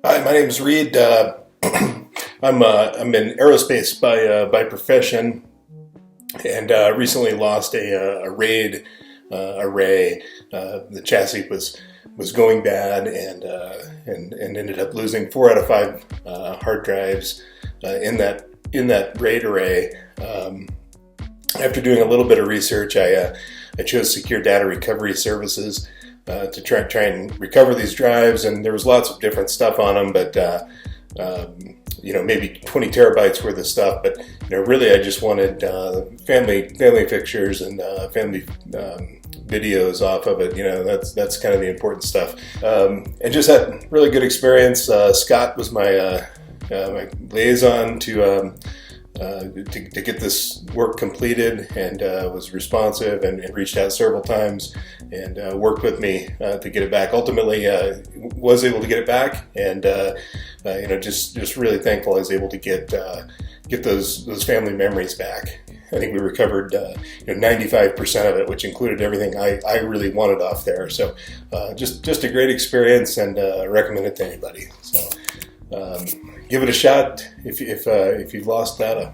Hi, my name is Reid. I'm in aerospace by profession, and recently lost a Reid array. The chassis was going bad, and ended up losing 4 out of 5 hard drives in that Reid array. After doing a little bit of research, I chose Secure Data Recovery Services to try and recover these drives, and there was lots of different stuff on them, but maybe 20 terabytes worth of stuff. But really, I just wanted family pictures and family videos off of it. That's kind of the important stuff, and just had really good experience. Scott was my liaison to get this work completed, and was responsive and reached out several times and worked with me to get it back. Ultimately, was able to get it back, and just really thankful I was able to get those family memories back. I think we recovered 95% of it, which included everything I really wanted off there. So just a great experience, and recommend it to anybody. So give it a shot if you've lost data.